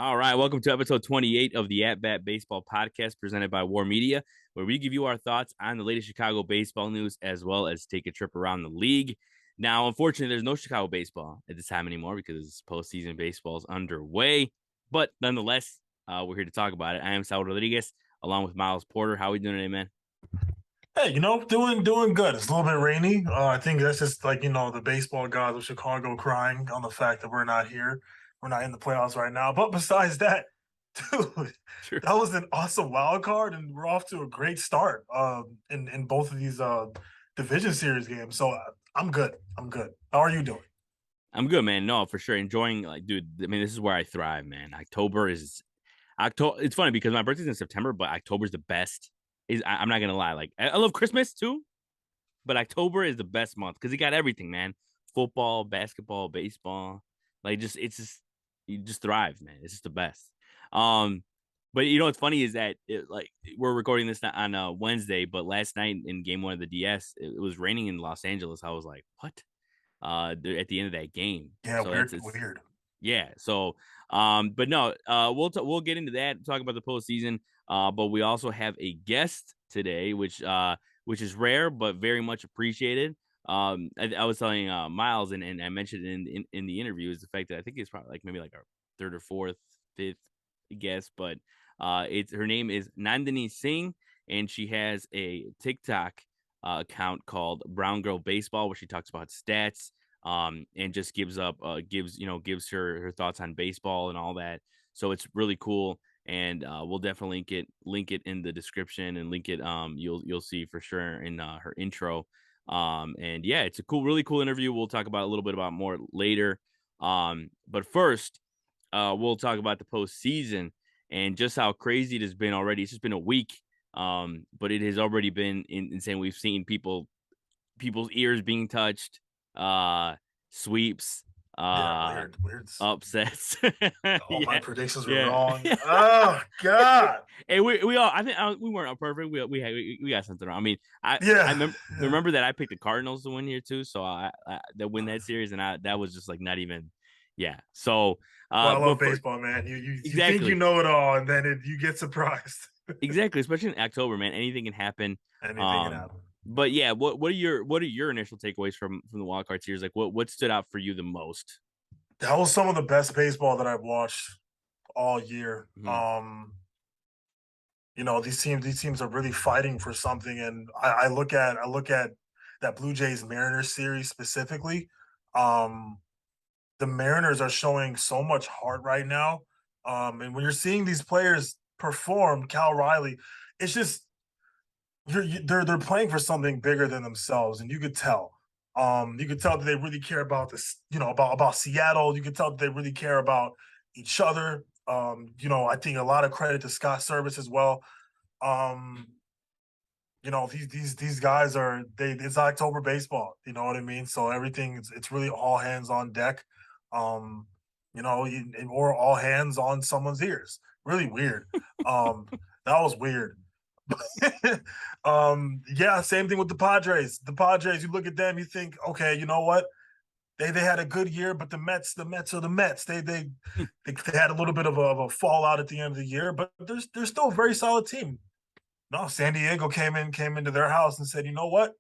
All right, welcome to episode 28 of the At Bat Baseball podcast presented by War Media, where we give you our thoughts on the latest Chicago baseball news as well as take a trip around the league. Now, unfortunately, there's no Chicago baseball at this time anymore because postseason baseball is underway. But nonetheless, we're here to talk about it. I am Saul Rodriguez along with Miles Porter. How are we doing today, man? Hey, doing good. It's a little bit rainy. I think that's just like, the baseball gods of Chicago crying on the fact that we're not here. We're not in the playoffs right now. But besides that, dude, Sure. that was an awesome wild card, and we're off to a great start in both of these division series games. So I'm good. I'm good. How are you doing? I'm good, man. No, for sure. Enjoying, like, dude, I mean, this is where I thrive, man. October. It's funny because my birthday's in September, but October's the best. I'm not gonna lie. Like, I love Christmas too, but October is the best month because you got everything, man. Football, basketball, baseball. Like, just you just thrive, man. It's just the best. Um, but what's funny is that we're recording this on Wednesday, but last night in Game 1 of the DS, it was raining in Los Angeles. I was like, what? At the end of that game, Yeah, so that's weird, it's weird. yeah. So, but no, we'll get into that, talk about the postseason. But we also have a guest today, which is rare but very much appreciated. I was telling Miles, and I mentioned in the interview is the fact that I think it's probably like maybe like our third or fourth, fifth guest, but it's her name is Nandini Singh, and she has a TikTok account called Brown Girl Baseball, where she talks about stats and just gives her thoughts on baseball and all that. So it's really cool, and we'll definitely link it in the description and link it. You'll see for sure in her intro. And yeah, it's a really cool interview. We'll talk about a little bit about more later. But first, we'll talk about the postseason and just how crazy it has been already. It's just been a week, but it has already been insane. We've seen people's ears being touched, uh, sweeps, Yeah, uh, weird, weird. upsets. All my Yeah, predictions were yeah. wrong. Oh God. Hey, we all. I think we weren't perfect. We got something wrong. I mean, I Yeah. Yeah. remember that I picked the Cardinals to win here too, so I that win that series, and that was just like not even. Yeah. So, Well, I love but for baseball, man. You think you exactly, know it all, and then you get surprised. exactly, especially in October, man, anything can happen. Anything can Um, happen. but yeah, what are your initial takeaways from the wild card series? Like, what stood out for you the most? That was some of the best baseball that I've watched all year. Mhm. These teams are really fighting for something, and I look at that Blue Jays Mariners series specifically. Um, the Mariners are showing so much heart right now. And when you're seeing these players perform, Cal Riley, it's just they're playing for something bigger than themselves, and you could tell. You could tell that they really care about this, about Seattle. You could tell that they really care about each other. I think a lot of credit to Scott Service as well. Um, these guys it's October baseball. You know what I mean? So everything it's really all hands on deck. Um, or all hands on someone's ears. Really weird. That was weird. Yeah, same thing with the Padres. The Padres, you look at them, you think, okay, you know what? They had a good year, but the Mets are the Mets. They had a little bit of a fallout at the end of the year, but they're still a very solid team. No, San Diego came into their house and said, you know what?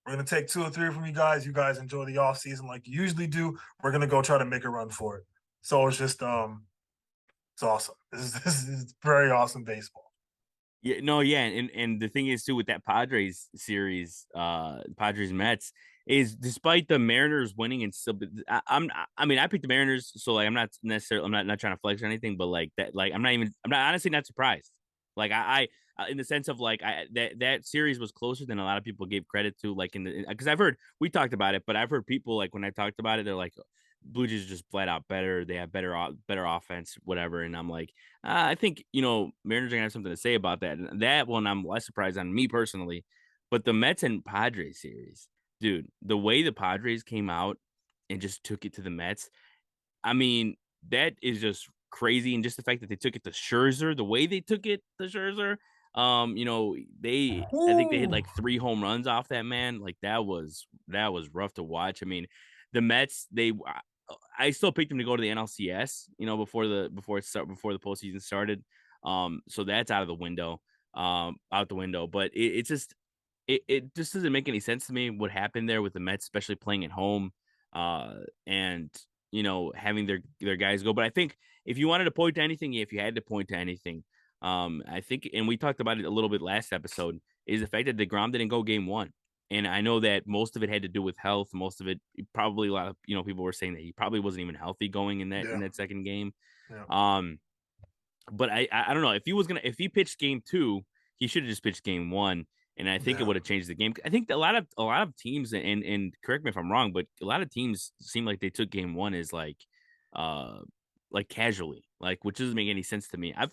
We're gonna take two or three from you guys. You guys enjoy the off season like you usually do. We're gonna go try to make a run for it. So it's just it's awesome. This is very awesome baseball. Yeah, no, yeah, and the thing is too with that Padres series, Padres Mets is despite the Mariners winning and still, I mean, I picked the Mariners, so like I'm not trying to flex or anything, but like that, like I'm not honestly not surprised. Like in the sense of like that series was closer than a lot of people gave credit to, like in the because I've heard we talked about it, but I've heard people like when I talked about it, they're like Blue Jays are just flat out better. They have better offense, whatever, and I'm like. I think Mariners are gonna have something to say about that. And that one, I'm less surprised on me personally, but the Mets and Padres series, dude, the way the Padres came out and just took it to the Mets, I mean, that is just crazy. And just the fact that they took it to Scherzer, the way they took it to Scherzer, I think they hit Ooh. like 3 home runs off that man. Like that was rough to watch. I mean, the Mets, I still picked him to go to the NLCS, before the postseason started. So that's out of the window, out the window. But it just doesn't make any sense to me what happened there with the Mets, especially playing at home, and having their guys go. But I think if you wanted to point to anything, if you had to point to anything, I think, and we talked about it a little bit last episode, is the fact that DeGrom didn't go game one. And I know that most of it had to do with health. Most of it, probably a lot of people were saying that he probably wasn't even healthy going in Yeah, that second game. yeah, Um, but I don't know if he pitched game two, he should have just pitched game one, and I think it yeah, would have changed the game. I think a lot of teams, and correct me if I'm wrong, but a lot of teams seem like they took game one as uh like casually, like, which doesn't make any sense to me. I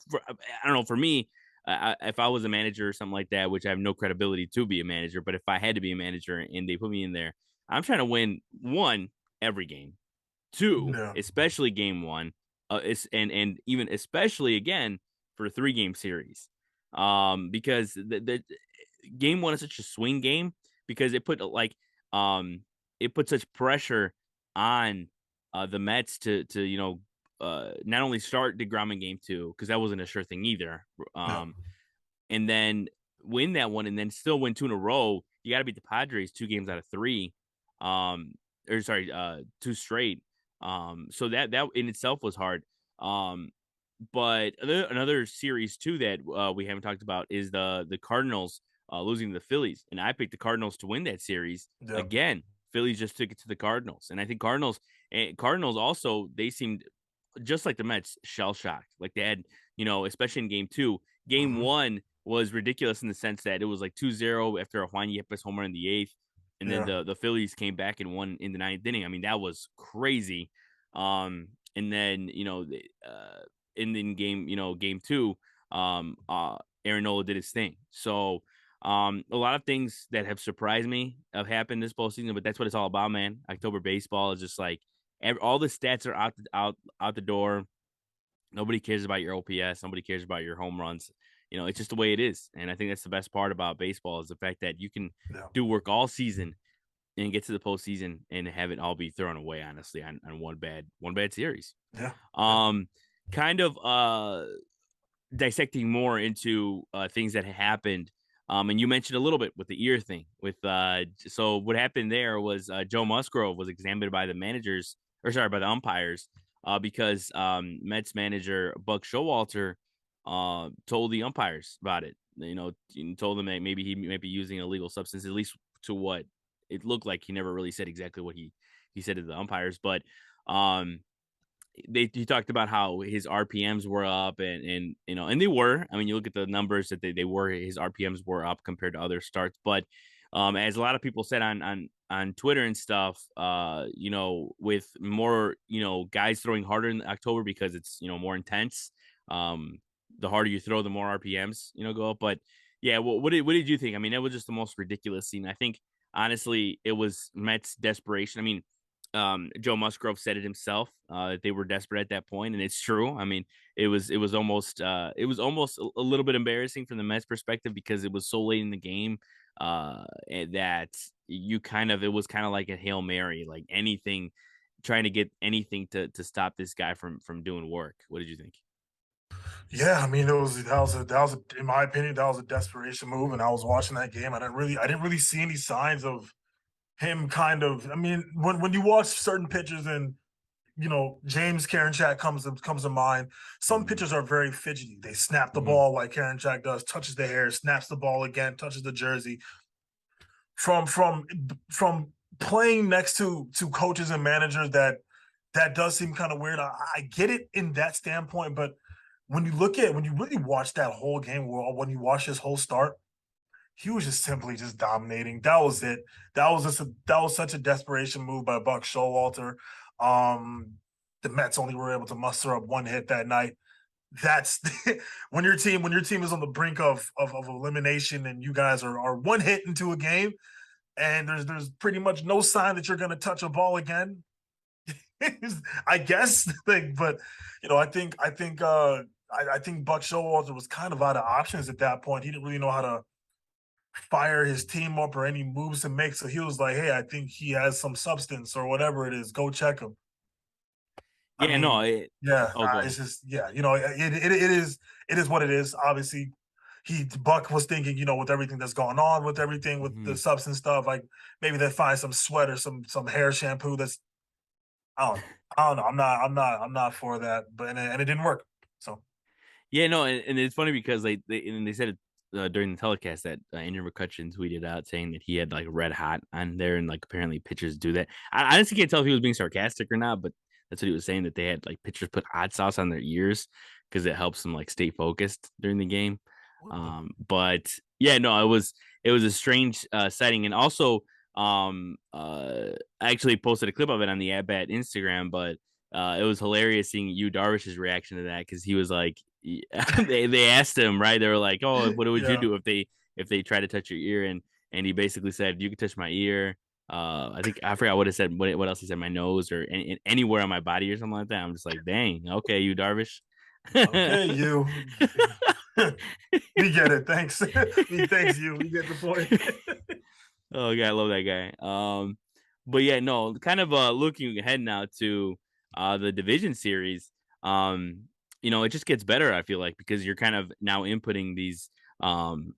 don't know. For me, if I was a manager or something like that, which I have no credibility to be a manager, but if I had to be a manager and they put me in there, I'm trying to win one every game. Two, yeah, especially game one, and even especially again for a 3-game series, because the game one is such a swing game because it put such pressure on the Mets to not only start DeGrom in game two because that wasn't a sure thing either, yeah, and then win that one and then still win two in a row. You got to beat the Padres 2 games out of three, or sorry, two straight. So that in itself was hard. Um, but another series too that we haven't talked about is the Cardinals losing to the Phillies, and I picked the Cardinals to win that series yeah, again. Phillies just took it to the Cardinals, and I think Cardinals also they seemed just like the Mets, shell shocked. Like they had, especially in game two. Game hmm, one was ridiculous in the sense that it was like 2-0 after a Juan Yepes home run in the eighth. And then yeah, the Phillies came back and won in the ninth inning. I mean, that was crazy. And then, in game two, Aaron Nola did his thing. So, a lot of things that have surprised me have happened this postseason, but that's what it's all about, man. October baseball is just like all the stats are out the door. Nobody cares about your OPS. Nobody cares about your home runs. It's just the way it is. And I think that's the best part about baseball is the fact that you can yeah, do work all season and get to the postseason and have it all be thrown away, honestly, on one bad series. yeah, yeah. Um, kind of dissecting more into things that happened. And you mentioned a little bit with the ear thing. So what happened there was Joe Musgrove was examined by the managers, or sorry, by the umpires, because Mets manager Buck Showalter told the umpires about it. Told them that maybe he might be using an illegal substance, at least to what it looked like. He never really said exactly what he said to the umpires, but um, he talked about how his RPMs were up and they were. I mean, you look at the numbers that they were his RPMs were up compared to other starts, but as a lot of people said on Twitter and stuff, with more guys throwing harder in October because it's more intense. Um, the harder you throw, the more RPMs go up. But yeah, what did you think? I mean, it was just the most ridiculous scene. I think honestly, it was Mets desperation. I mean, Joe Musgrove said it himself that they were desperate at that point, and it's true. I mean, it was almost a little bit embarrassing from the Mets perspective because it was so late in the game and that it was kind of like a Hail Mary, like anything, trying to get anything to stop this guy from doing work. What did you think? Yeah, I mean, in my opinion, that was a desperation move. And I was watching that game. I didn't really see any signs of him. Kind of, I mean, when you watch certain pitchers and James Karinchak comes to mind. Some Mhm. pitchers are very fidgety. They snap the Mhm. ball like Karinchak does, touches the hair, snaps the ball again, touches the jersey. From playing next to coaches and managers that does seem kind of weird. I get it in that standpoint, but when you really watch that whole game, when you watch his whole start, he was just simply just dominating. That was it. That was such a desperation move by Buck Showalter. Um, the Mets only were able to muster up one hit that night. That's when your team is on the brink of elimination and you guys are one hit into a game and there's pretty much no sign that you're going to touch a ball again. I guess, but I think Buck Showalter was kind of out of options at that point. He didn't really know how to fire his team up or any moves to make. So he was like, "Hey, I think he has some substance or whatever it is. Go check him." I Yeah, no, mean, yeah, oh, go it's ahead. just yeah, it is what it is. Obviously, Buck was thinking, with everything that's going on, with everything with the Mhm. substance stuff, like maybe they find some sweat or some hair shampoo that's I don't know. I don't know. I'm not for that, but and it didn't work. So Yeah, no, and it's funny because they said it during the telecast that Andrew McCutcheon tweeted out saying that he had like red hot on there, and like apparently pitchers do that. I honestly can't tell if he was being sarcastic or not, but that's what he was saying, that they had like pitchers put hot sauce on their ears because it helps them like stay focused during the game. But yeah, no, it was a strange setting, and also I actually posted a clip of it on the at bat Instagram, but it was hilarious seeing Darvish's reaction to that because he was like, they asked him, right? They were like, "Oh, what would you yeah. do if they try to touch your ear?" And he basically said, "You can touch my ear." I think I forgot what it said. What else he said? My nose or anywhere on my body or something like that. I'm just like, dang, okay, you Darvish. Okay, you. We get it. Thanks. Thanks you. We get the point. Oh god, I love that guy. But yeah, no, kind of looking ahead now to the division series. Um, it just gets better, I feel like, because you're kind of now inputting these um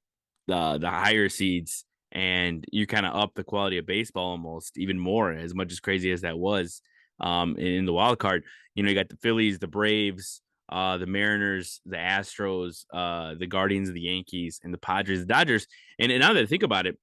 the higher seeds, and you kind of up the quality of baseball almost even more, as much as crazy as that was in the wild card. You got the Phillies, the Braves, the Mariners, the Astros, the Guardians, the Yankees, and the Padres, the Dodgers. And now that I think about it,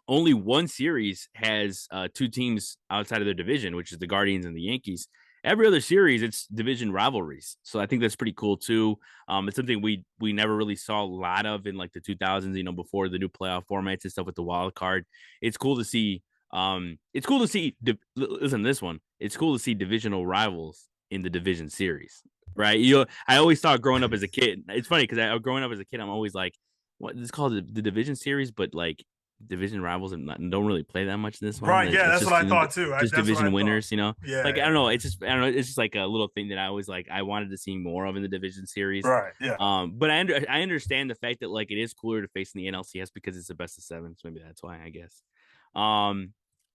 only one series has two teams outside of their division, which is the Guardians and the Yankees. Every other series, it's division rivalries. So I think that's pretty cool too. It's something we never really saw a lot of in like the 2000s, before the new playoff formats and stuff with the wild card. It's cool to see. It's cool to see. Listen, this one. It's cool to see divisional rivals in the division series, right? I always thought growing up as a kid. It's funny because growing up as a kid, I'm always like, what this is called the division series, but like division rivals and don't really play that much in this one. Right. Yeah, It's that's what just I thought too. just That's what I division thought. winners. Yeah, Like I yeah, don't know. yeah. I don't know. It's just like a little thing that I always like. I wanted to see more of in the division series. Right. Yeah. But I understand the fact that like it is cooler to face in the NLCS because it's the best of seven. So maybe that's why, I guess.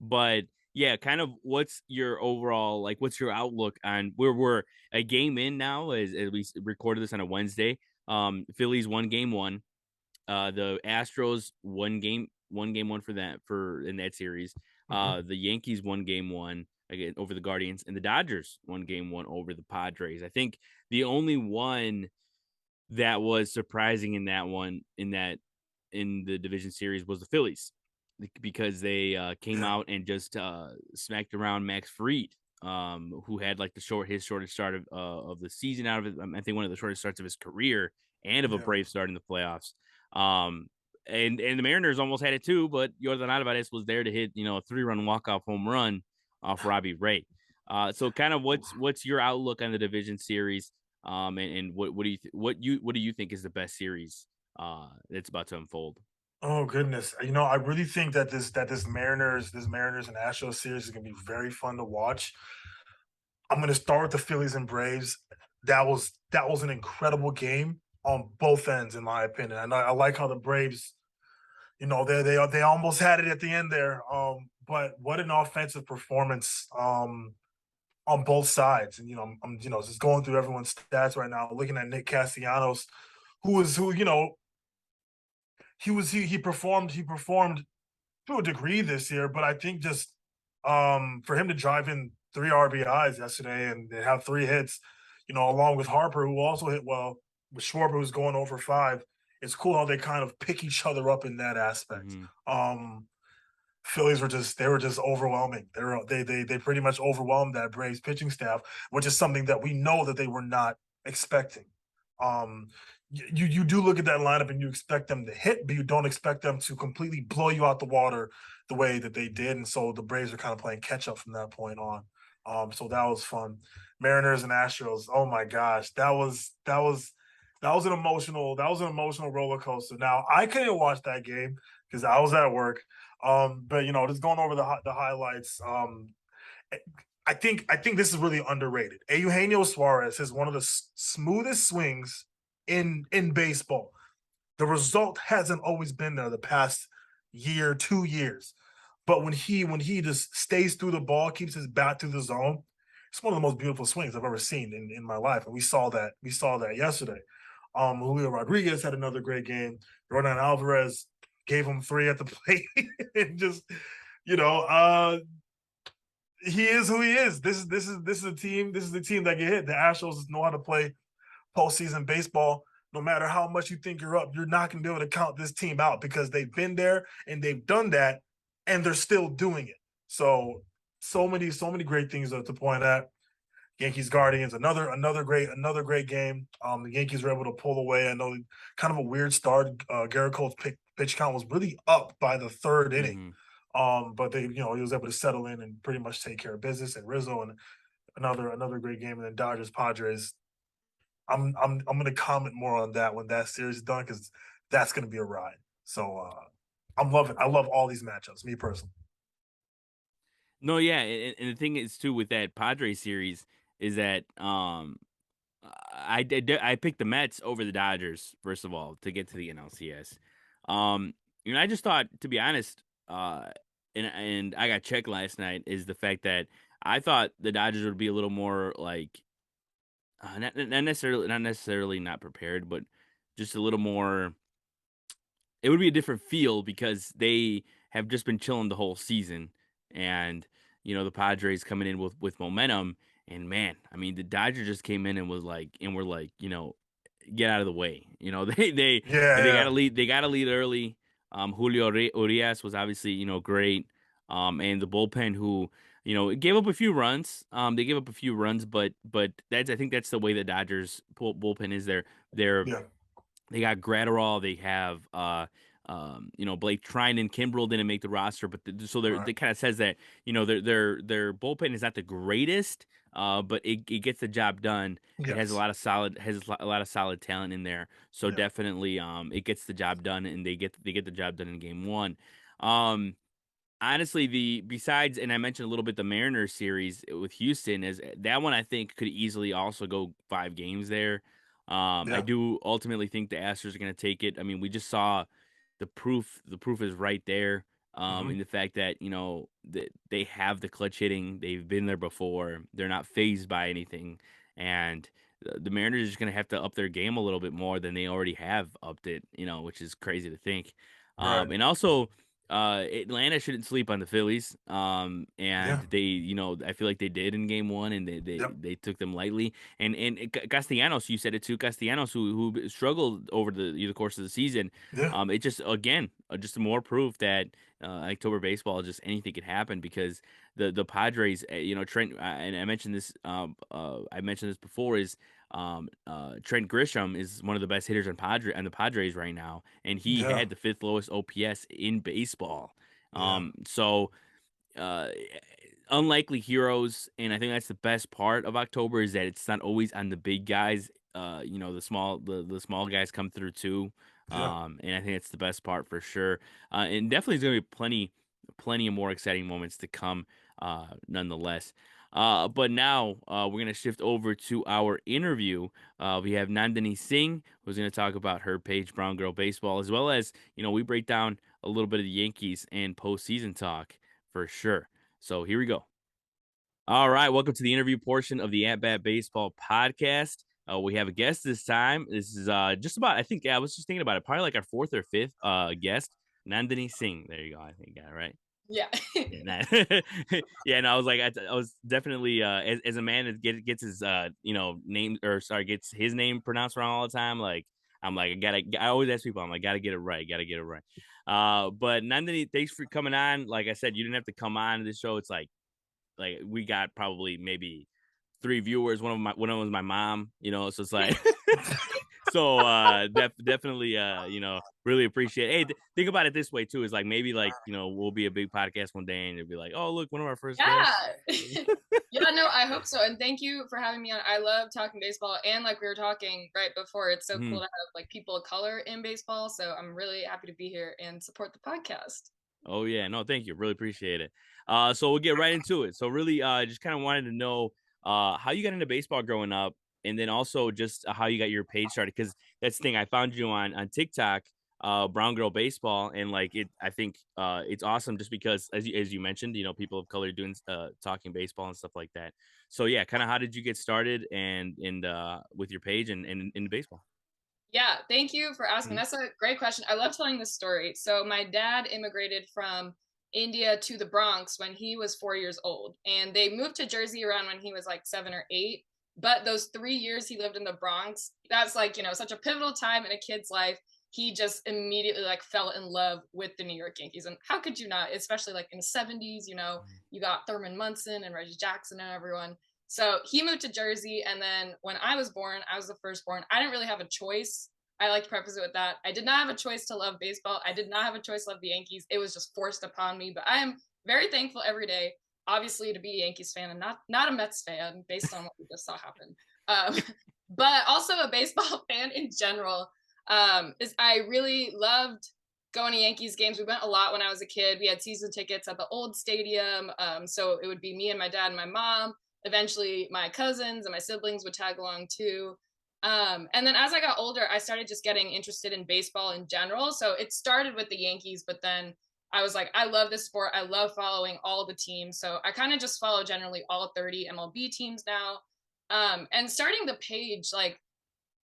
But yeah, kind of what's your overall like? What's your outlook on we're a game in now as we recorded this on a Wednesday. Phillies won game one. The Astros won game one for that for in that series. Mhm. The Yankees won game one again over the Guardians, and the Dodgers won game one over the Padres. I think the only one that was surprising in that one in the division series was the Phillies, because they came Yeah. out and just smacked around Max Fried, who had like his shortest start of the season out of it. I think one of the shortest starts of his career, and of a Yeah. brave start in the playoffs. Um, and the Mariners almost had it too, but Jordan Alvarez was there to hit a 3-run walk-off home run off Robbie Ray. So kind of what's your outlook on the division series? And what do you think is the best series that's about to unfold? Oh goodness. I really think that this Mariners and Astros series is gonna be very fun to watch. I'm gonna start with the Phillies and Braves. That was an incredible game on both ends, in my opinion. And I like how the Braves, they almost had it at the end there. But what an offensive performance on both sides. And I'm just going through everyone's stats right now, looking at Nick Castellanos, who he performed to a degree this year, but I think just for him to drive in 3 RBIs yesterday and they have 3 hits, along with Harper, who also hit well, with Schwarber, who's going over 5. It's cool how they kind of pick each other up in that aspect. Mm-hmm. Phillies were just overwhelming. They pretty much overwhelmed that Braves pitching staff, which is something that we know that they were not expecting. Um, you do look at that lineup and you expect them to hit, but you don't expect them to completely blow you out the water the way that they did. And so the Braves are kind of playing catch up from that point on. So that was fun. Mariners and Astros. Oh my gosh, that was an emotional roller coaster. Now I couldn't watch that game because I was at work. But just going over the highlights. I think this is really underrated. Eugenio Suarez has one of the smoothest swings in baseball. The result hasn't always been there the past year, 2 years. But when he just stays through the ball, keeps his bat through the zone, it's one of the most beautiful swings I've ever seen in my life, and we saw that yesterday. Julio Rodriguez had another great game. Ronan Alvarez gave him three at the plate, and just you know, he is who he is. This is a team. This is the team that get hit. The Astros know how to play postseason baseball. No matter how much you think you're up, you're not going to be able to count this team out because they've been there and they've done that, and they're still doing it. So many great things to point at. Yankees Guardians, another great game. The Yankees were able to pull away. I know kind of a weird start. Garrett Cole's pitch count was really up by the third inning. Mm-hmm. But he was able to settle in and pretty much take care of business. And Rizzo and another great game. And then Dodgers Padres. I'm gonna comment more on that when that series is done because that's gonna be a ride. So I'm loving. I love all these matchups. Me personally. No, yeah, and the thing is too with that Padres series is that I picked the Mets over the Dodgers first of all to get to the NLCS. Um, I just thought, to be honest, and I got checked last night is the fact that I thought the Dodgers would be a little more like not necessarily not prepared, but just a little more. It would be a different feel because they have just been chilling the whole season, and the Padres coming in with momentum. And man, I mean, the Dodgers just came in and was like, and we're like, get out of the way. They got Yeah, to lead. They got to lead early. Julio Urias was obviously great. And the bullpen who gave up a few runs. They gave up a few runs, but I think that's the way the Dodgers bullpen is. They're yeah, they got Gratterall. They have Blake Trinan. Kimbrel didn't make the roster, but so right. they kind of says that their bullpen is not the greatest, but it gets the job done. It has Yes, a lot of solid talent in there. So yeah. definitely it gets the job done, and they get the job done in game one. Um, Honestly, the besides, and I mentioned a little bit the Mariners series with Houston is that one I think could easily also go 5 games there. I Yeah. do ultimately think the Astros are going to take it. I mean, we just saw the proof. The proof is right there. In Mhm. the fact that that they have the clutch hitting. They've been there before. They're not phased by anything, and the Mariners are just going to have to up their game a little bit more than they already have upped it. Which is crazy to think. Right. And also Atlanta shouldn't sleep on the Phillies. And Yeah. they, I feel like they did in game one, and they they, Yep. they took them lightly. And Castellanos, you said it too. Castellanos, who struggled over the course of the season. Yeah. It just again just more proof that October baseball just anything could happen because the Padres, Trent, and I mentioned this before is Trent Grisham is one of the best hitters on the Padres right now, and he Yeah. had the fifth lowest OPS in baseball. Yeah. So uh, unlikely heroes, and I think that's the best part of October is that it's not always on the big guys. The small guys come through too, Yeah. and I think it's the best part for sure. And definitely is going to be plenty of more exciting moments to come, nonetheless. But now we're going to shift over to our interview. We have Nandini Singh, who's going to talk about her page Brown Girl Baseball, as well as we break down a little bit of the Yankees and postseason talk for sure. So here we go. All right, welcome to the interview portion of the At Bat Baseball podcast. We have a guest this time. This is just about, I think, yeah, I was just thinking about it, probably like our fourth or fifth guest, Nandini Singh. There you go. I think, got it right. Yeah. Yeah, yeah. No, I was like, I was definitely as a man that gets his name or sorry gets his name pronounced wrong all the time. Like I'm like I always ask people, I'm like gotta get it right, gotta get it right. But Nandini, thanks for coming on. Like I said, you didn't have to come on to this show. It's like we got probably maybe 3 viewers. One of them was my mom. So it's like so definitely really appreciate hey think about it this way too is like maybe like we'll be a big podcast one day and it'll be like oh look one of our first guests. Yeah. Yeah, no, I hope so. And thank you for having me on. I love talking baseball. And like we were talking right before, it's so cool Mhm. to have like people of color in baseball. So I'm really happy to be here and support the podcast. Oh yeah, no, thank you. Really appreciate it. So we'll get right into it. So really, just kind of wanted to know how you got into baseball growing up, and then also just how you got your page started. Because that's the thing, I found you on TikTok, brown girl baseball, and like I think it's awesome just because as you mentioned, people of color doing talking baseball and stuff like that. So yeah, kind of how did you get started and with your page and in baseball? Yeah, thank you for asking. Mhm. That's a great question. I love telling this story. So my dad immigrated from India to the Bronx when he was 4 years old, and they moved to Jersey around when he was like 7 or 8. But those 3 years he lived in the Bronx, that's like, such a pivotal time in a kid's life. He just immediately like fell in love with the New York Yankees. And how could you not, especially like in the 70s, you got Thurman Munson and Reggie Jackson and everyone. So he moved to Jersey. And then when I was born, I was the firstborn. I didn't really have a choice. I like to preface it with that. I did not have a choice to love baseball. I did not have a choice to love the Yankees. It was just forced upon me. But I am very thankful every day, obviously, to be a Yankees fan and not a Mets fan based on what we just saw happen. But also a baseball fan in general. Is I really loved going to Yankees games. We went a lot when I was a kid. We had season tickets at the old stadium. So it would be me and my dad and my mom. Eventually, my cousins and my siblings would tag along too. And then as I got older, I started just getting interested in baseball in general. So it started with the Yankees, but then I was like, I love this sport. I love following all the teams. So I kind of just follow generally all 30 MLB teams now. And starting the page, like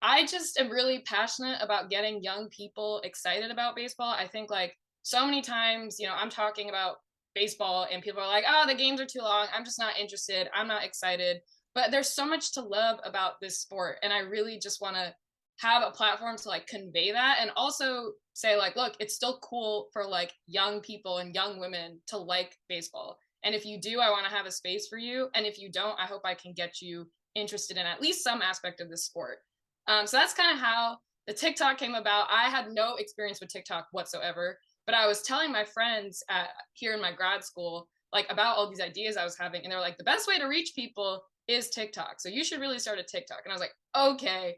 I just am really passionate about getting young people excited about baseball. I think like so many times, I'm talking about baseball and people are like, oh, the games are too long. I'm just not interested. I'm not excited. But there's so much to love about this sport. And I really just want to have a platform to like convey that and also say like, look, it's still cool for like young people and young women to like baseball. And if you do, I want to have a space for you. And if you don't, I hope I can get you interested in at least some aspect of this sport. So that's kind of how the TikTok came about. I had no experience with TikTok whatsoever, but I was telling my friends here in my grad school like about all these ideas I was having, and they're like, the best way to reach people is TikTok. So you should really start a TikTok. And I was like, okay.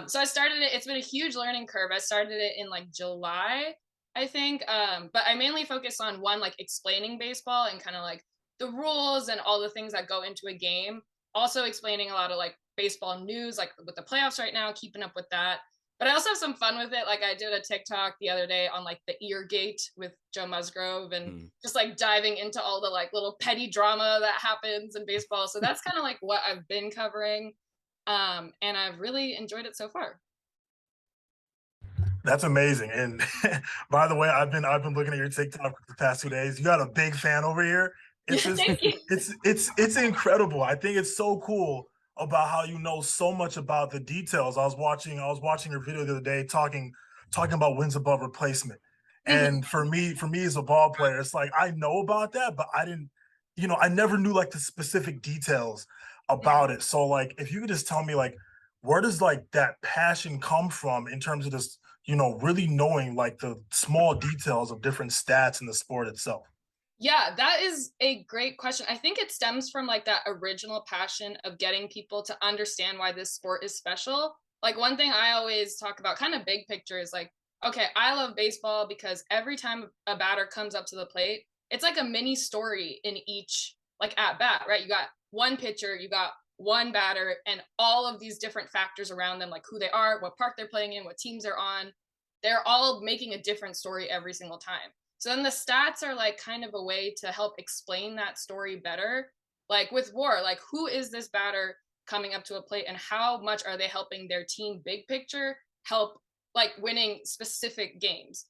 So I started it. It's been a huge learning curve. I started it in like July, I think. But I mainly focus on one, like explaining baseball and kind of like the rules and all the things that go into a game. Also explaining a lot of like baseball news, like with the playoffs right now, keeping up with that. But I also have some fun with it. Like I did a TikTok the other day on like the Eargate with Joe Musgrove and Mm. just like diving into all the like little petty drama that happens in baseball. So that's kind of like what I've been covering. And I've really enjoyed it so far. That's amazing. And by the way, I've been looking at your TikTok the past 2 days. You got a big fan over here. It's Yeah, just thank you. it's incredible. I think it's so cool about how you know so much about the details. I was watching your video the other day talking about wins above replacement. And for me as a ball player, it's like I know about that, but I didn't, I never knew like the specific details about it. So like if you could just tell me like where does like that passion come from in terms of this, really knowing like the small details of different stats in the sport itself. Yeah, that is a great question. I think it stems from like that original passion of getting people to understand why this sport is special. Like one thing I always talk about, kind of big picture, is like, okay, I love baseball because every time a batter comes up to the plate, it's like a mini story in each like at bat, right? You got one pitcher, you got one batter, and all of these different factors around them, like who they are, what park they're playing in, what teams they're on. They're all making a different story every single time. So then the stats are like kind of a way to help explain that story better. Like with WAR, like who is this batter coming up to a plate and how much are they helping their team big picture help like winning specific games.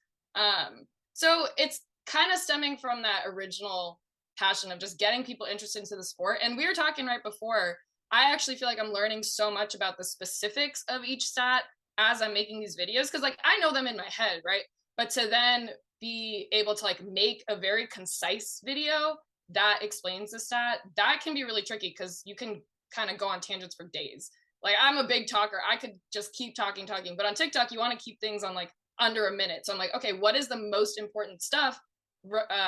So it's kind of stemming from that original passion of just getting people interested into the sport. And we were talking right before, I actually feel like I'm learning so much about the specifics of each stat as I'm making these videos because like I know them in my head, right? But to then be able to like make a very concise video that explains the stat, that can be really tricky because you can kind of go on tangents for days. Like I'm a big talker. I could just keep talking. But on TikTok, you want to keep things on like under a minute. So I'm like, okay, what is the most important stuff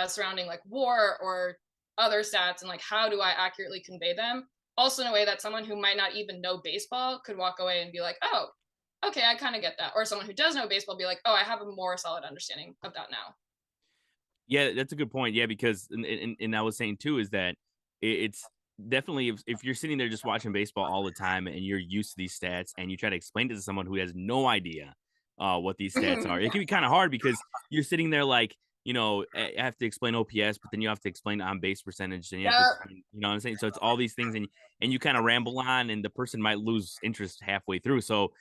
surrounding like WAR or other stats, and like how do I accurately convey them? Also in a way that someone who might not even know baseball could walk away and be like, oh, okay, I kind of get that. Or someone who does know baseball be like, oh, I have a more solid understanding of that now. Yeah, that's a good point. Yeah, because and I was saying too is that it's definitely if you're sitting there just watching baseball all the time and you're used to these stats and you try to explain it to someone who has no idea, what these stats are. It can be kind of hard because you're sitting there like, I have to explain OPS, but then you have to explain on base percentage, and you have to Yeah. explain, what I'm saying? So it's all these things, and you kind of ramble on, and the person might lose interest halfway through. So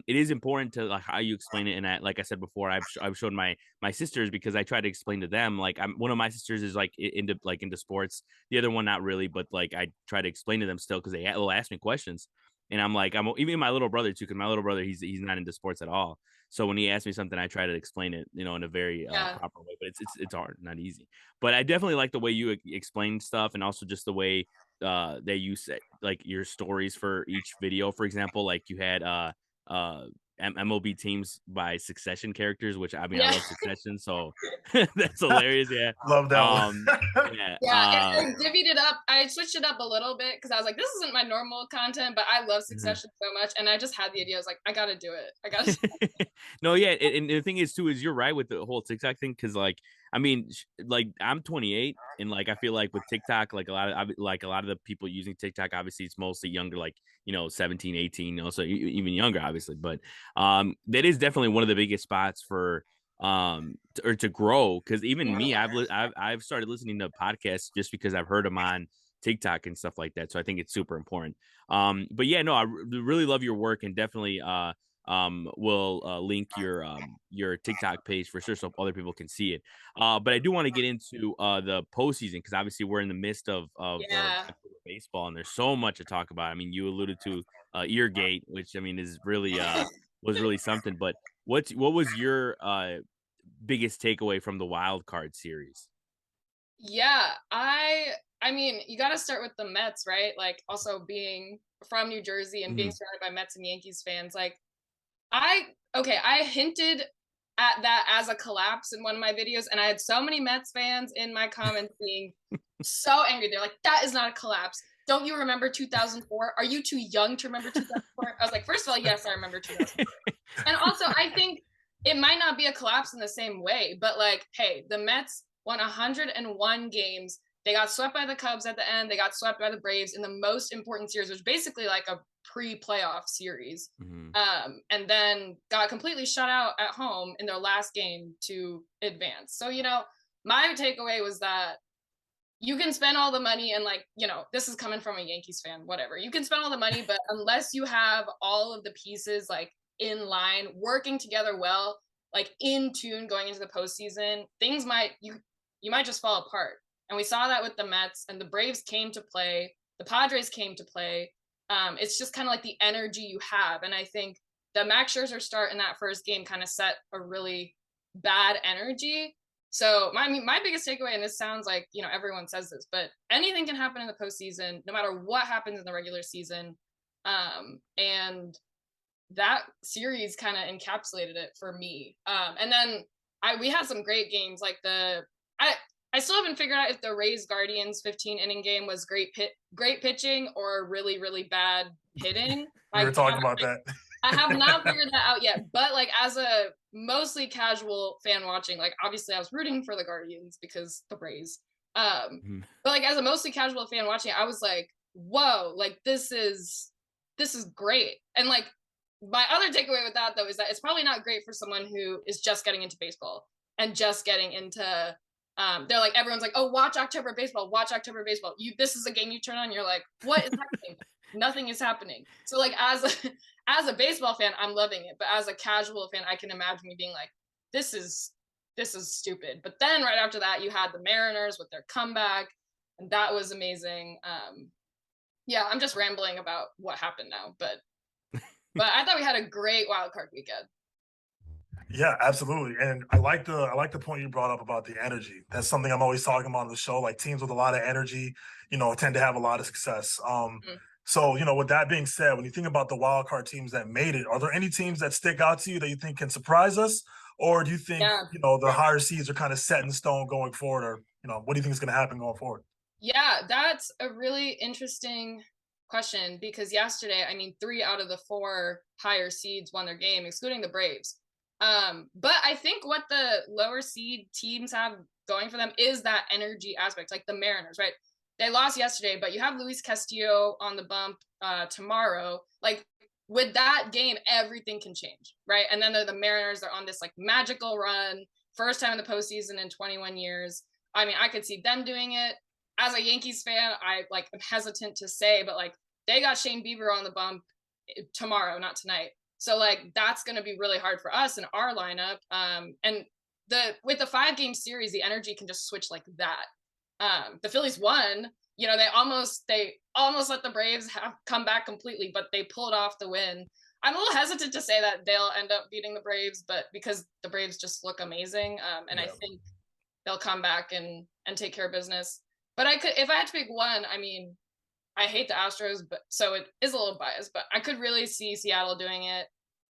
it is important to like how you explain it. And like I said before, I've shown my sisters, because I try to explain to them, like one of my sisters is like into sports, the other one not really, but like I try to explain to them still, because they will ask me questions. And I'm like, I'm even my little brother too, because my little brother, he's not into sports at all. So when he asks me something, I try to explain it, in a very Yeah. proper way. But it's hard, not easy. But I definitely like the way you explain stuff, and also just the way that you say like your stories for each video. For example, like you had uh MLB teams by Succession characters, which I mean I Yeah. love Succession, so that's hilarious. Yeah. Love that Um. one. Yeah. Yeah, and I divvied it up. I switched it up a little bit because I was like, this isn't my normal content, but I love Mhm. Succession so much. And I just had the idea. I was like, I got to do it. I got to. No, yeah, and the thing is too is you're right with the whole TikTok thing, because like I mean, like I'm 28, and like I feel like with TikTok, like a lot of the people using TikTok, obviously it's mostly younger, like 17, 18, so even younger, obviously. But that is definitely one of the biggest spots for or to grow, because even me, I've started listening to podcasts just because I've heard them on TikTok and stuff like that. So I think it's super important. But yeah, no, I really love your work, and definitely will link your TikTok page for sure, so other people can see it. But I do want to get into the postseason, because obviously we're in the midst of Yeah. October baseball, and there's so much to talk about. I mean, you alluded to Eargate, which I mean is really was really something. But what was your biggest takeaway from the wild card series? Yeah. I mean, you got to start with the Mets, right? Like, also being from New Jersey and being Mhm. surrounded by Mets and Yankees fans. Like, I hinted at that as a collapse in one of my videos, and I had so many Mets fans in my comments being so angry. They're like, "That is not a collapse. Don't you remember 2004? Are you too young to remember 2004?" I was like, first of all, yes, I remember 2004, and also I think it might not be a collapse in the same way, but like, hey, the Mets won 101 games. They got swept by the Cubs at the end. They got swept by the Braves in the most important series, which was basically like a pre-playoff series. Mhm. And then got completely shut out at home in their last game to advance. So, my takeaway was that you can spend all the money and like, this is coming from a Yankees fan, whatever. You can spend all the money, but unless you have all of the pieces like in line, working together well, like in tune going into the postseason, things you might just fall apart. And we saw that with the Mets, and the Braves came to play, the Padres came to play. It's just kind of like the energy you have. And I think the Max Scherzer start in that first game kind of set a really bad energy. So my biggest takeaway, and this sounds like everyone says this, but anything can happen in the postseason, no matter what happens in the regular season. And that series kind of encapsulated it for me. And then we had some great games, like I still haven't figured out if the Rays Guardians 15 inning game was great pitching or really really bad hitting. We were talking about that. I have not figured that out yet, but like as a mostly casual fan watching, like obviously I was rooting for the Guardians because the Rays. Mhm. But like as a mostly casual fan watching, I was like, whoa, like this is great. And like my other takeaway with that though is that it's probably not great for someone who is just getting into baseball and just getting into they're like everyone's like, oh, watch October baseball, this is a game you turn on, you're like, what is happening? Nothing is happening. So like as a baseball fan, I'm loving it, but as a casual fan, I can imagine me being like, this is stupid. But then right after that, you had the Mariners with their comeback, and that was amazing. Yeah, I'm just rambling about what happened now, but I thought we had a great wild card weekend. Yeah, absolutely. And I like the point you brought up about the energy. That's something I'm always talking about on the show. Like teams with a lot of energy, tend to have a lot of success. Mm. So, with that being said, when you think about the wild card teams that made it, are there any teams that stick out to you that you think can surprise us? Or do you think, Yeah. the higher seeds are kind of set in stone going forward? Or, what do you think is going to happen going forward? Yeah, that's a really interesting question because yesterday, I mean, 3 out of the 4 higher seeds won their game, excluding the Braves. But I think what the lower seed teams have going for them is that energy aspect, like the Mariners, right? They lost yesterday, but you have Luis Castillo on the bump tomorrow. Like with that game, everything can change, right? And then the Mariners are on this like magical run, first time in the postseason in 21 years. I mean, I could see them doing it. As a Yankees fan, I like am hesitant to say, but like they got Shane Bieber on the bump tomorrow, not tonight. So like that's going to be really hard for us in our lineup. And with the 5-game series, the energy can just switch like that. The Phillies won. You know, they almost let the Braves have come back completely, but they pulled off the win. I'm a little hesitant to say that they'll end up beating the Braves, but because the Braves just look amazing, and I think they'll come back and take care of business. But if I had to pick one, I mean, I hate the Astros, but so it is a little biased, but I could really see Seattle doing it.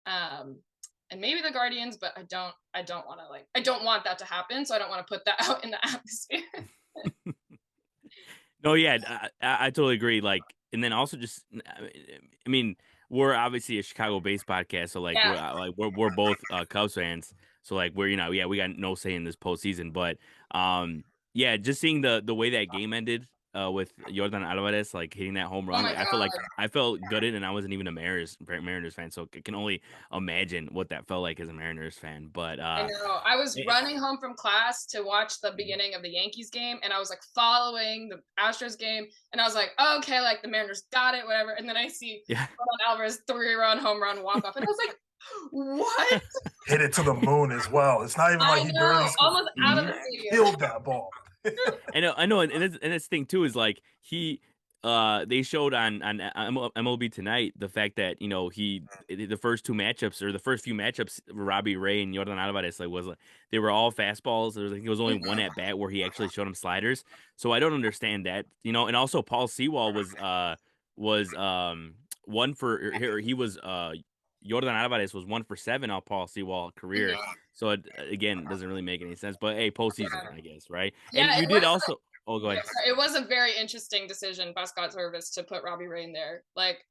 And maybe the Guardians, but I don't want that to happen. So I don't want to put that out in the atmosphere. No, yeah, I totally agree. Like, and then also just, I mean, we're obviously a Chicago-based podcast, so like we're both Cubs fans, so like we're yeah, we got no say in this postseason, but yeah, just seeing the way that game ended with Jordan Alvarez like hitting that home Oh run, my I felt gutted, and I wasn't even a Mariners fan, so I can only imagine what that felt like as a Mariners fan. But I know. I was running home from class to watch the beginning of the Yankees game, and I was like following the Astros game, and I was like, oh, okay, like the Mariners got it, whatever. And then I see Alvarez 3-run home run walk off, and I was like, what? Hit it to the moon as well. It's not even like he barely almost out of the stadium. killed that ball. I know, and this thing too is like they showed on MLB Tonight the fact that the first two matchups or the first few matchups Robbie Ray and Jordan Alvarez they were all fastballs. There was only one at bat where he actually showed him sliders. So I don't understand that, and also Paul Sewell was one for he was Jordan Alvarez was 1 for 7 off Paul Sewell career. So it again doesn't really make any sense. But hey, postseason, I guess, right? Yeah, and you did also. Oh, go ahead. It was a very interesting decision by Scott Service to put Robbie Ray in there. Like,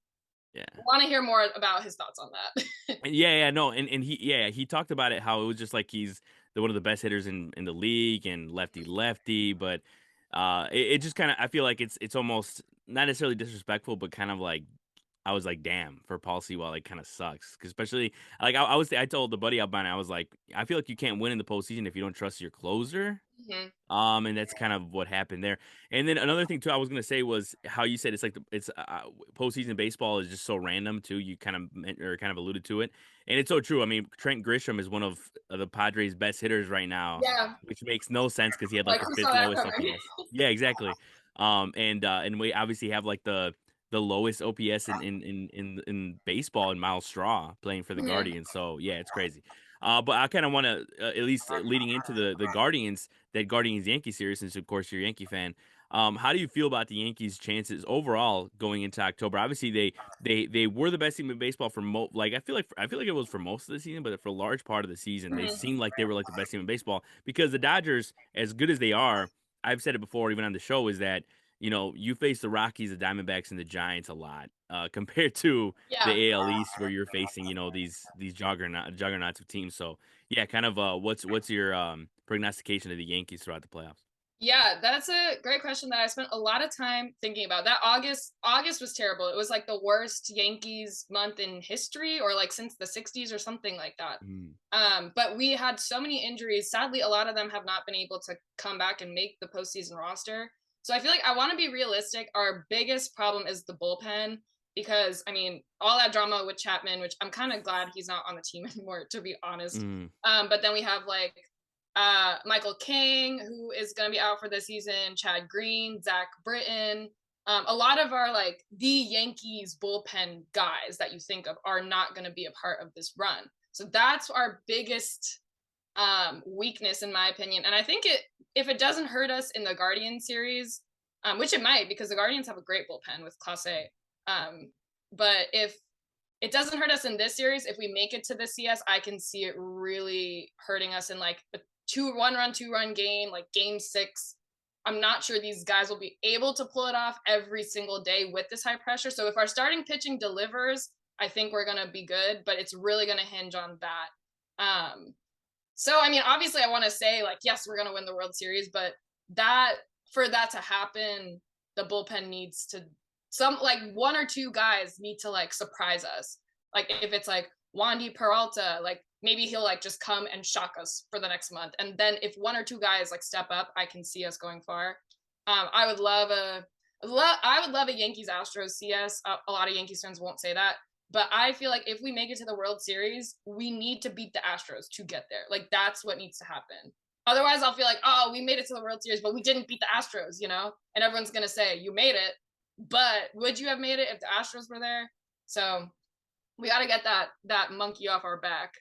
yeah, want to hear more about his thoughts on that. No, and he talked about it how it was just like he's one of the best hitters in the league and lefty, but it just kind of I feel like it's almost not necessarily disrespectful, but kind of like. I was like, damn, for Paul Sewell, it kind of sucks. Cause especially, like, I told the buddy about it, I was like, I feel like you can't win in the postseason if you don't trust your closer. And that's kind of what happened there. And then another thing too, I was gonna say was how you said it's like postseason baseball is just so random too. You kind of alluded to it, and it's so true. I mean, Trent Grisham is one of the Padres' best hitters right now, which makes no sense because he had like the fifth lowest OPS. Yeah, exactly. And we obviously have like the lowest OPS in baseball in Miles Straw playing for the Guardians. So yeah, it's crazy. But I kind of want to at least leading into the Guardians, that Guardians Yankee series, since of course you're a Yankee fan. How do you feel about the Yankees' chances overall going into October? Obviously, they were the best team in baseball for I feel like it was for most of the season, but for a large part of the season, they seemed like they were like the best team in baseball because the Dodgers, as good as they are, I've said it before, even on the show, is that you face the Rockies, the Diamondbacks, and the Giants a lot compared to the AL East, where you're facing these juggernauts of teams. So yeah, kind of what's your prognostication of the Yankees throughout the playoffs? Yeah, that's a great question that I spent a lot of time thinking about. That August was terrible. It was like the worst Yankees month in history, or like since the 60s or something like that. But we had so many injuries. Sadly, a lot of them have not been able to come back and make the postseason roster. So I feel like I want to be realistic. Our biggest problem is the bullpen because, I mean, all that drama with Chapman, which I'm kind of glad he's not on the team anymore, to be honest. But then we have like Michael King, who is going to be out for the season, Chad Green, Zach Britton. A lot of our like the Yankees bullpen guys that you think of are not going to be a part of this run. So that's our biggest weakness, in my opinion. And I think if it doesn't hurt us in the Guardian series, which it might, because the Guardians have a great bullpen with Clase. But if it doesn't hurt us in this series, if we make it to the CS, I can see it really hurting us in like a 2-run game, like game 6. I'm not sure these guys will be able to pull it off every single day with this high pressure. So if our starting pitching delivers, I think we're going to be good, but it's really going to hinge on that. So, I mean, obviously I want to say like, yes, we're going to win the World Series, but for that to happen, the bullpen needs to, some like one or two guys need to like surprise us. Like if it's like Wandy Peralta, like maybe he'll like just come and shock us for the next month. And then if one or two guys like step up, I can see us going far. I would love a Yankees Astros CS. A lot of Yankees fans won't say that, but I feel like if we make it to the World Series, we need to beat the Astros to get there. Like that's what needs to happen. Otherwise, I'll feel like, oh, we made it to the World Series, but we didn't beat the Astros, you know? And everyone's gonna say you made it, but would you have made it if the Astros were there? So we got to get that monkey off our back.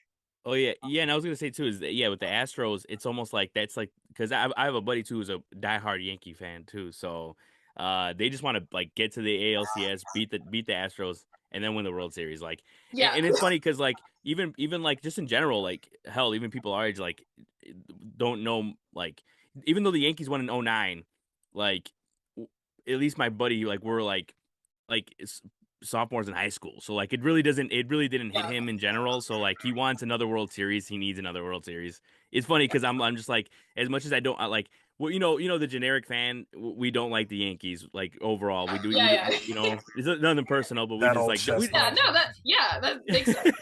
Oh yeah, yeah, and I was gonna say too is that, yeah, with the Astros, it's almost like that's like because I have a buddy too who's a diehard Yankee fan too, so they just want to like get to the ALCS, beat the Astros, and then win the World Series. Like, Yeah. and it's funny because like even like just in general, like hell, even people our age like don't know like even though the Yankees won in '09, like at least my buddy like we're like sophomores in high school. So like it really didn't hit Yeah. him in general. So like he wants another World Series. He needs another World Series. It's funny because I'm just like as much as I don't like well you know the generic fan we don't like the Yankees like overall Yeah. you know it's nothing personal but we That just old like we, chestnut. No, that makes sense.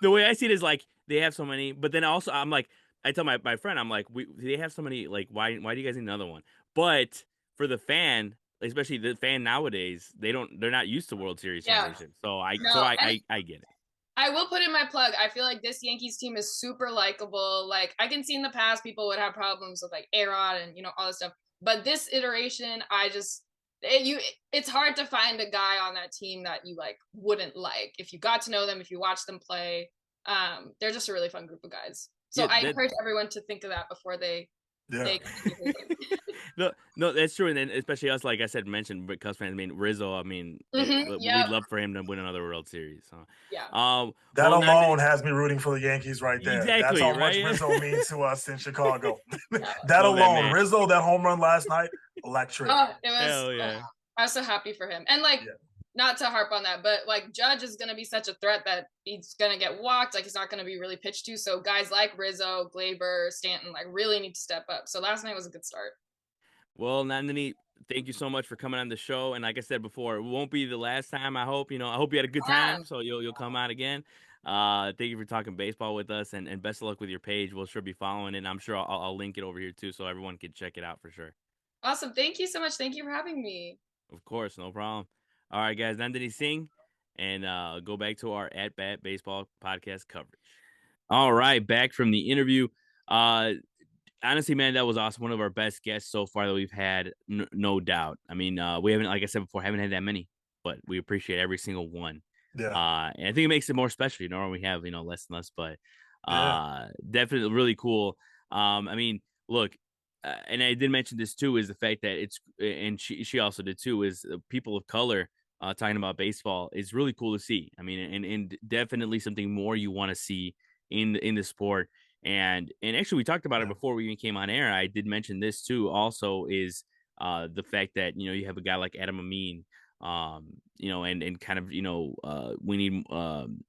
the way I see it is like they have so many but then also I'm like I tell my friend I'm like they have so many like why do you guys need another one? But for the fan especially the fan nowadays, they're not used to World Series Yeah. championships. So I No, I get it. I will put in my plug. I feel like this Yankees team is super likable. Like I can see in the past people would have problems with like A-Rod and all this stuff. But this iteration, it's hard to find a guy on that team that you like wouldn't like if you got to know them, if you watch them play. They're just a really fun group of guys. So I encourage everyone to think of that before they no, that's true, and then especially us, like I said, mentioned Cubs fans. I mean Rizzo. I mean, we'd love for him to win another World Series. So. Yeah. That alone has me rooting for the Yankees right there. Exactly. That's how right? much Rizzo means to us in Chicago. Yeah. That alone, Rizzo, that home run last night, electric. Oh, it was. Hell yeah. I was so happy for him, and like. Not to harp on that, but like Judge is going to be such a threat that he's going to get walked. Like he's not going to be really pitched to. So guys like Rizzo, Glaber, Stanton, like really need to step up. So last night was a good start. Well, Nandini, thank you so much for coming on the show. And like I said before, it won't be the last time. I hope I hope you had a good time. So you'll come out again. Thank you for talking baseball with us, and best of luck with your page. We'll sure be following it. And I'm sure I'll link it over here too, so everyone can check it out for sure. Awesome. Thank you so much. Thank you for having me. Of course, no problem. All right, guys, Nandini Singh, and go back to our At Bat Baseball podcast coverage. All right, back from the interview. Honestly, man, that was awesome. One of our best guests so far that we've had, no doubt. I mean, we haven't, like I said before, haven't had that many, but we appreciate every single one. Yeah. And I think it makes it more special. When we have, less and less, but definitely really cool. I mean, look, and I did mention this too, is the fact that and she also did too, is people of color talking about baseball is really cool to see. I mean, and definitely something more you want to see in the sport. And actually, we talked about it before we even came on air. I did mention this too. Also, is the fact that you have a guy like Adam Amin, and kind of we need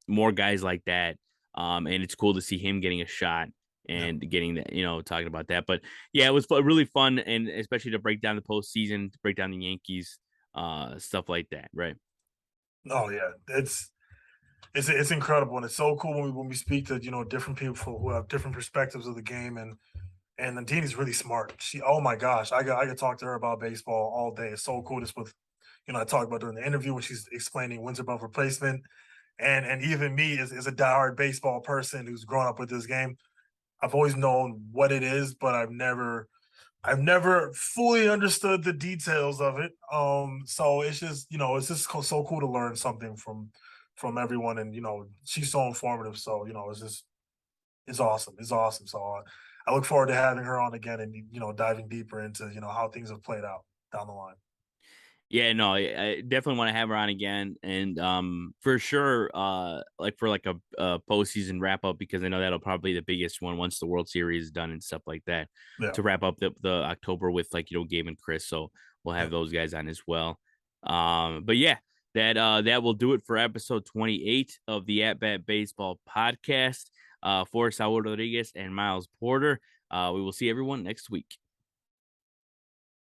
more guys like that. And it's cool to see him getting a shot and getting that, talking about that. But yeah, it was really fun, and especially to break down the postseason, to break down the Yankees, stuff like that, right? Oh yeah, it's incredible, and it's so cool when we speak to different people who have different perspectives of the game, and Nandini's really smart. Oh my gosh, I could talk to her about baseball all day. It's so cool. Just with I talked about during the interview when she's explaining wins above replacement, and even me is a diehard baseball person who's grown up with this game. I've always known what it is, but I've never fully understood the details of it. So it's just it's just so cool to learn something from everyone, and she's so informative. So it's awesome. It's awesome. So I look forward to having her on again and diving deeper into how things have played out down the line. Yeah, no, I definitely want to have her on again, and for sure, like for like a postseason wrap up, because I know that'll probably be the biggest one once the World Series is done and stuff like that. Yeah. To wrap up the October with like Gabe and Chris, so we'll have those guys on as well. But yeah, that will do it for episode 28 of the At Bat Baseball podcast. For Saul Rodriguez and Miles Porter, we will see everyone next week.